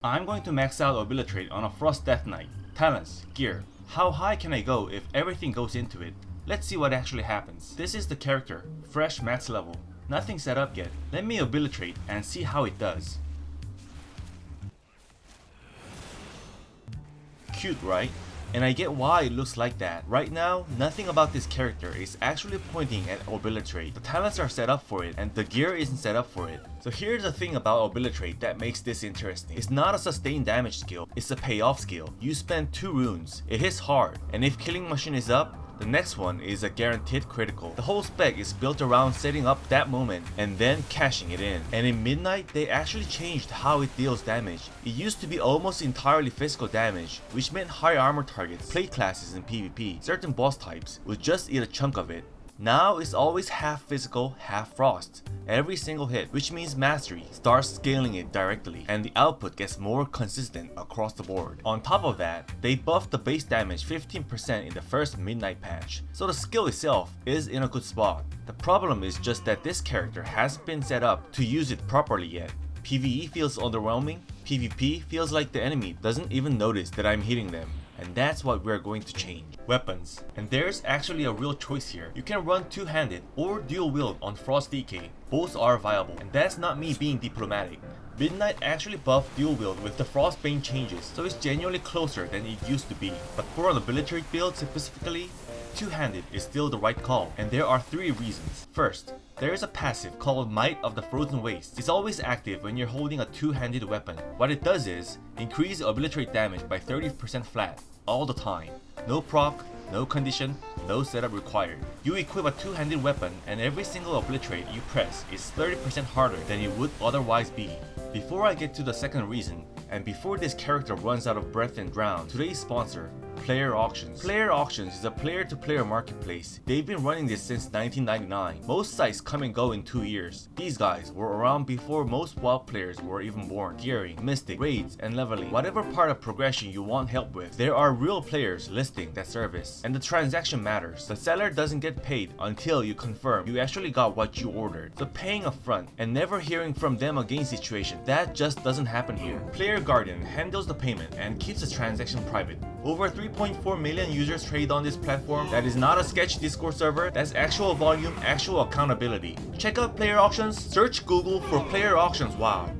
I'm going to max out Obliterate on a Frost Death Knight. Talents, gear. How high can I go if everything goes into it? Let's see what actually happens. This is the character, fresh max level. Nothing set up yet. Let me Obliterate and see how it does. Cute, right? And I get why it looks like that. Right now, nothing about this character is actually pointing at Obliterate. The talents are set up for it, and the gear isn't set up for it. So here's the thing about Obliterate that makes this interesting. It's not a sustained damage skill, it's a payoff skill. You spend 2 runes, it hits hard, and if Killing Machine is up, the next one is a guaranteed critical. The whole spec is built around setting up that moment and then cashing it in. And in Midnight, they actually changed how it deals damage. It used to be almost entirely physical damage, which meant high armor targets, plate classes in PvP, certain boss types would just eat a chunk of it. Now it's always half physical, half frost, every single hit, which means Mastery starts scaling it directly and the output gets more consistent across the board. On top of that, they buffed the base damage 15% in the first Midnight patch, so the skill itself is in a good spot. The problem is just that this character hasn't been set up to use it properly yet. PvE feels underwhelming, PvP feels like the enemy doesn't even notice that I'm hitting them. And that's what we're going to change. Weapons. And there's actually a real choice here. You can run two-handed or dual wield on Frost DK. Both are viable. And that's not me being diplomatic. Midnight actually buffed dual wield with the Frostbane changes, so it's genuinely closer than it used to be. But for an Obliterate build specifically, two-handed is still the right call, and there are 3 reasons. First, there is a passive called Might of the Frozen Waste. It's always active when you're holding a two-handed weapon. What it does is increase Obliterate damage by 30% flat, all the time. No proc, no condition, no setup required. You equip a two-handed weapon and every single Obliterate you press is 30% harder than it would otherwise be. Before I get to the second reason, and before this character runs out of breath and drown, today's sponsor, Player Auctions. Player Auctions is a player-to-player marketplace. They've been running this since 1999. Most sites come and go in 2 years. These guys were around before most WoW players were even born. Gearing, Mystic, Raids, and leveling. Whatever part of progression you want help with, there are real players listing that service. And the transaction matters. The seller doesn't get paid until you confirm you actually got what you ordered. So paying upfront and never hearing from them again situation, that just doesn't happen here. Player Guardian handles the payment and keeps the transaction private. Over 3.4 million users trade on this platform. That is not a sketch Discord server, that's actual volume, actual accountability. Check out Player Auctions, search Google for Player Auctions, wow.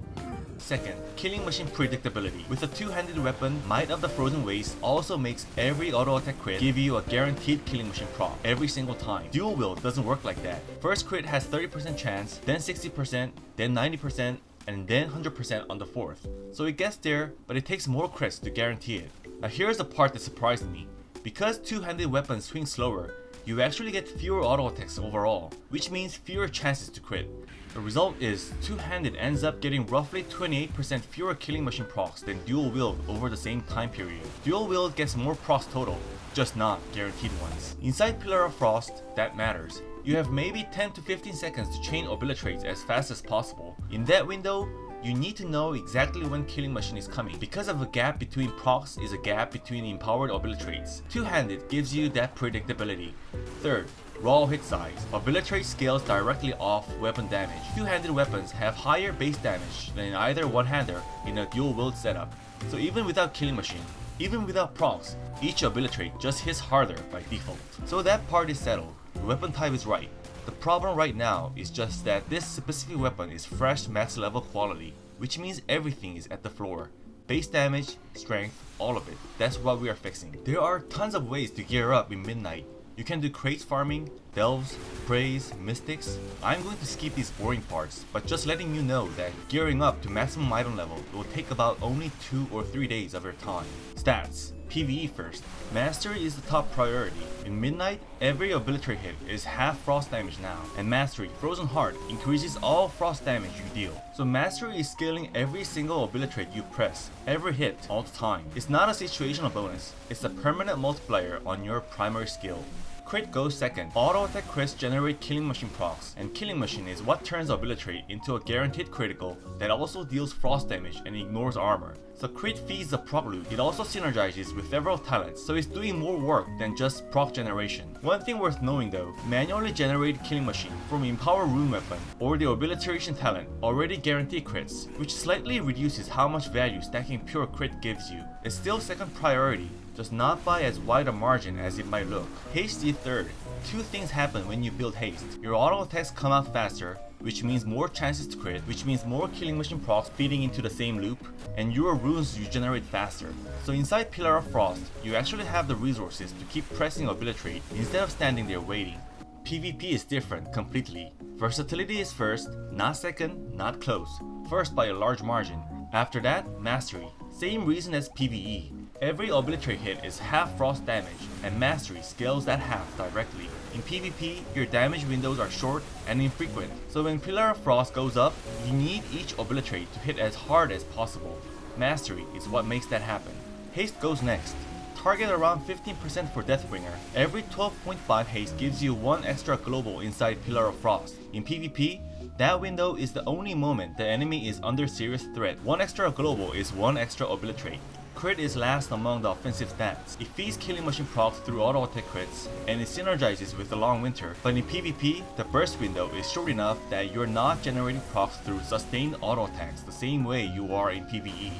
Second, Killing Machine predictability. With a two-handed weapon, Might of the Frozen Waste also makes every auto attack crit give you a guaranteed Killing Machine proc every single time. Dual wield doesn't work like that. First crit has 30% chance, then 60%, then 90%, and then 100% on the 4th. So it gets there, but it takes more crits to guarantee it. Now here's the part that surprised me. Because two-handed weapons swing slower, you actually get fewer auto attacks overall, which means fewer chances to crit. The result is, two-handed ends up getting roughly 28% fewer Killing Machine procs than dual wield over the same time period. Dual wield gets more procs total, just not guaranteed ones. Inside Pillar of Frost, that matters. You have maybe 10 to 15 seconds to chain Obliterates as fast as possible. In that window, you need to know exactly when Killing Machine is coming. Because of a gap between procs is a gap between empowered Obliterates. Two-handed gives you that predictability. Third, raw hit size. Obliterate scales directly off weapon damage. Two-handed weapons have higher base damage than either one-hander in a dual wield setup. So even without Killing Machine, even without procs, each Obliterate just hits harder by default. So that part is settled. The weapon type is right. The problem right now is just that this specific weapon is fresh max level quality, which means everything is at the floor. Base damage, strength, all of it. That's what we are fixing. There are tons of ways to gear up in Midnight. You can do crates farming, delves, praise, mystics. I'm going to skip these boring parts, but just letting you know that gearing up to maximum item level will take about only 2 or 3 days of your time. Stats. PvE first. Mastery is the top priority. In Midnight, every Obliterate hit is half frost damage now, and Mastery, Frozen Heart, increases all frost damage you deal. So Mastery is scaling every single Obliterate you press, every hit, all the time. It's not a situational bonus, it's a permanent multiplier on your primary skill. Crit goes second. Auto attack crits generate Killing Machine procs, and Killing Machine is what turns Obliterate into a guaranteed critical that also deals frost damage and ignores armor. So crit feeds the proc loop. It also synergizes with several talents, so it's doing more work than just proc generation. One thing worth knowing though, manually generated killing machine from Empower Rune Weapon or the Obliteration talent already guarantee crits, which slightly reduces how much value stacking pure crit gives you. It's still second priority, just not by as wide a margin as it might look. Haste is third. Two things happen when you build haste. Your auto attacks come out faster, which means more chances to crit, which means more killing machine procs feeding into the same loop, and your runes you generate faster. So inside Pillar of Frost, you actually have the resources to keep pressing Obliterate instead of standing there waiting. PvP is different completely. Versatility is first, not second, not close. First by a large margin. After that, Mastery. Same reason as PvE. Every Obliterate hit is half frost damage, and Mastery scales that half directly. In PvP, your damage windows are short and infrequent, so when Pillar of Frost goes up, you need each Obliterate to hit as hard as possible. Mastery is what makes that happen. Haste goes next. Target around 15% for Deathbringer. Every 12.5 haste gives you 1 extra global inside Pillar of Frost. In PvP, that window is the only moment the enemy is under serious threat. 1 extra global is 1 extra Obliterate. Crit is last among the offensive stats. It feeds killing machine procs through auto attack crits, and it synergizes with the long winter. But in PvP, the burst window is short enough that you're not generating procs through sustained auto attacks the same way you are in PvE.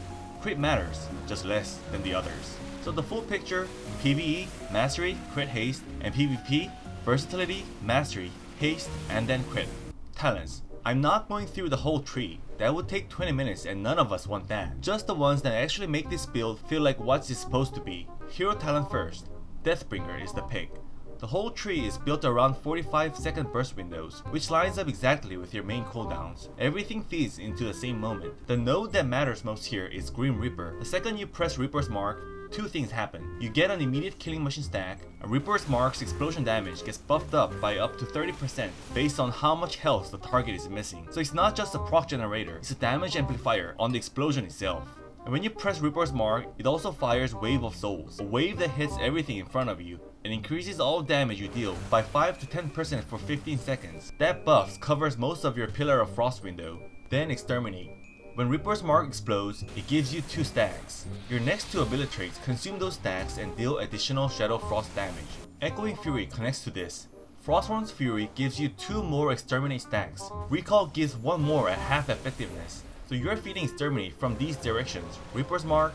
Crit matters, just less than the others. So the full picture, PvE, Mastery, Crit, Haste, and PvP, Versatility, Mastery, Haste, and then Crit. Talents. I'm not going through the whole tree. That would take 20 minutes and none of us want that. Just the ones that actually make this build feel like what it's supposed to be. Hero talent first. Deathbringer is the pick. The whole tree is built around 45-second burst windows, which lines up exactly with your main cooldowns. Everything feeds into the same moment. The node that matters most here is Grim Reaper. The second you press Reaper's Mark, two things happen. You get an immediate killing machine stack, and Reaper's Mark's explosion damage gets buffed up by up to 30% based on how much health the target is missing. So it's not just a proc generator, it's a damage amplifier on the explosion itself. And when you press Reaper's Mark, it also fires Wave of Souls, a wave that hits everything in front of you and increases all damage you deal by 5 to 10% for 15 seconds. That buff covers most of your Pillar of Frost window. Then Exterminate. When Reaper's Mark explodes, it gives you 2 stacks. Your next 2 Obliterates consume those stacks and deal additional Shadow Frost damage. Echoing Fury connects to this. Frostworm's Fury gives you 2 more Exterminate stacks. Recall gives 1 more at half effectiveness. So you're feeding Exterminate from these directions: Reaper's Mark,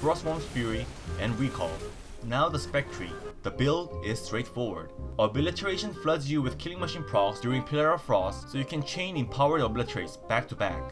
Frostworm's Fury, and Recall. Now the spec tree. The build is straightforward. Obliteration floods you with killing machine procs during Pillar of Frost so you can chain empowered Obliterates back to back.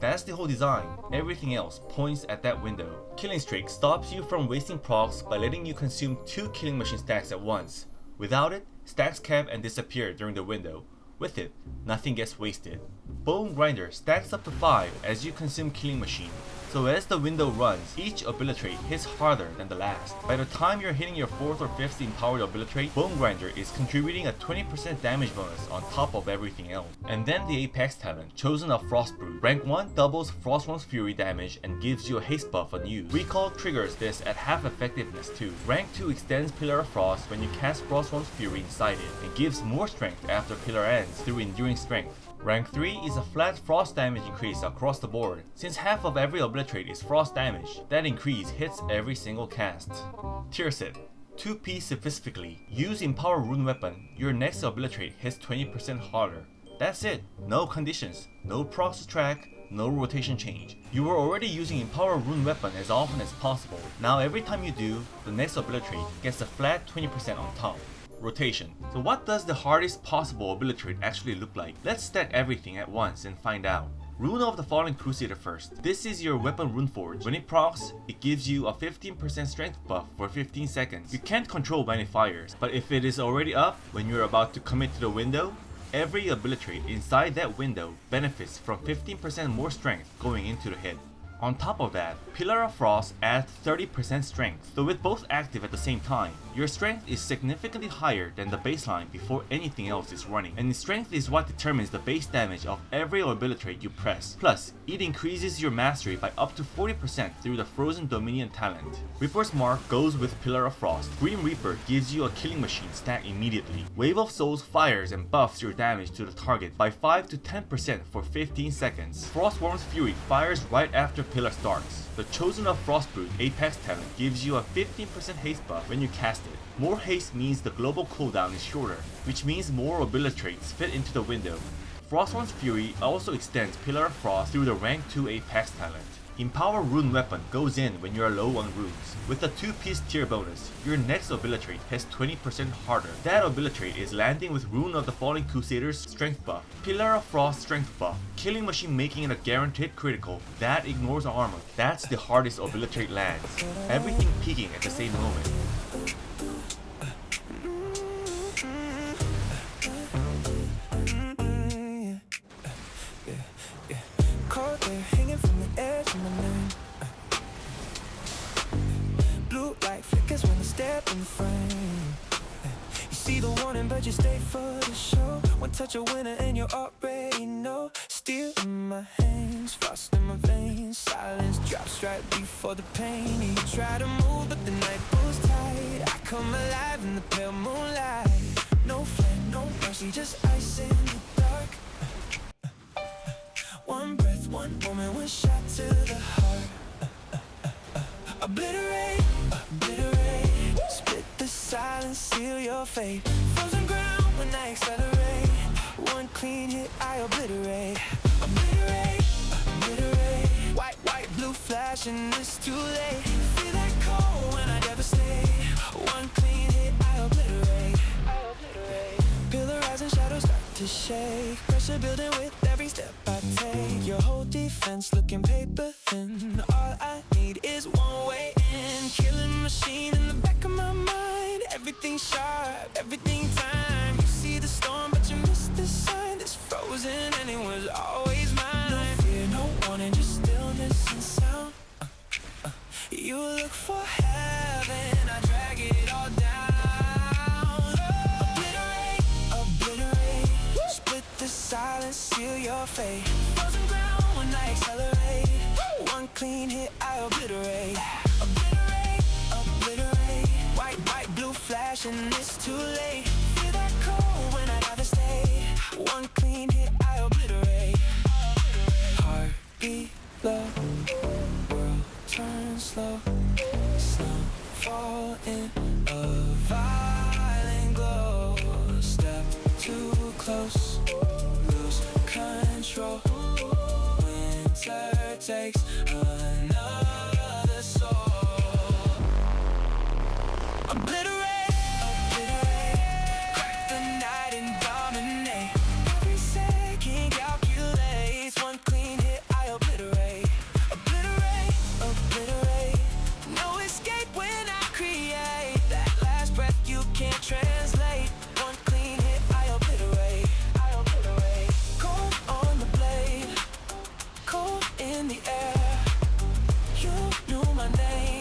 That's the whole design. Everything else points at that window. Killing Streak stops you from wasting procs by letting you consume 2 killing machine stacks at once. Without it, stacks cap and disappear during the window. With it, nothing gets wasted. Bone Grinder stacks up to 5 as you consume killing machine. So as the window runs, each Obliterate hits harder than the last. By the time you're hitting your 4th or 5th empowered Obliterate, Bone Grinder is contributing a 20% damage bonus on top of everything else. And then the Apex talent, Chosen of Frostbrood. Rank 1 doubles Frostworm's Fury damage and gives you a haste buff on use. Recall triggers this at half effectiveness too. Rank 2 extends Pillar of Frost when you cast Frostworm's Fury inside it, and gives more strength after Pillar ends through Enduring Strength. Rank 3 is a flat frost damage increase across the board. Since half of every Obliterate is frost damage, that increase hits every single cast. Tier set. 2P specifically. Use Empower Rune Weapon, your next Obliterate hits 20% harder. That's it. No conditions, no procs to track, no rotation change. You were already using Empower Rune Weapon as often as possible. Now every time you do, the next Obliterate gets a flat 20% on top. Rotation. So what does the hardest possible Obliterate actually look like? Let's stack everything at once and find out. Rune of the Fallen Crusader first. This is your weapon Rune Forge. When it procs, it gives you a 15% strength buff for 15 seconds. You can't control when it fires, but if it is already up when you're about to commit to the window, every Obliterate inside that window benefits from 15% more strength going into the hit. On top of that, Pillar of Frost adds 30% strength, so with both active at the same time, your strength is significantly higher than the baseline before anything else is running, and strength is what determines the base damage of every Obliterate you press. Plus, it increases your mastery by up to 40% through the Frozen Dominion talent. Reaper's Mark goes with Pillar of Frost. Grim Reaper gives you a killing machine stack immediately. Wave of Souls fires and buffs your damage to the target by 5 to 10% for 15 seconds. Frostworm's Fury fires right after Pillar starts. The Chosen of Frostbrute Apex talent gives you a 15% haste buff when you cast it. More haste means the global cooldown is shorter, which means more Obliterates fit into the window. Frostmourne's Fury also extends Pillar of Frost through the rank 2 Apex talent. Empower Rune Weapon goes in when you are low on runes. With a 2-piece tier bonus, your next Obliterate has 20% harder. That Obliterate is landing with Rune of the Falling Crusader's strength buff, Pillar of Frost strength buff, Killing Machine making it a guaranteed critical, that ignores armor. That's the hardest Obliterate lands. Everything peaking at the same moment. But you stay for the show. One touch a winner and you already know. Steel in my hands, frost in my veins. Silence drops right before the pain. You try to move but the night pulls tight. I come alive in the pale moonlight. No flame, no mercy, just ice in the dark. One breath, one moment, one shot to the heart. Obliterate, obliterate. Split the silence, seal your fate. Frozen ground when I accelerate. One clean hit, I obliterate. Obliterate, obliterate. White, white, blue flash and it's too late. Feel that cold when I devastate. One clean hit, I obliterate. I obliterate. Pillar rise and shadows start to shake. Pressure building with every step I take. Your whole defense looking paper thin. All I need is one way in. Killing machine in the back of my mind. Everything sharp, everything time. You see the storm but you miss the sign. It's frozen and it was always mine. No fear, no warning, just stillness and sound. You look for heaven, I drag it all down. Obliterate, obliterate. Split the silence, seal your fate. Frozen ground when I accelerate. One clean hit, I obliterate. Obliterate, obliterate. White, white, blue flash and it's too late. Feel that cold when I devastate. One clean hit, I obliterate. Heartbeat low, world turns slow. Snowfall in a violent glow. Step too close, lose control. Winter takes another soul. Obliterate, obliterate. Crack the night and dominate. Every second calculates. One clean hit, I obliterate. Obliterate, obliterate. No escape when I create. That last breath you can't translate. One clean hit, I obliterate. I obliterate. Cold on the blade, cold in the air. You knew my name.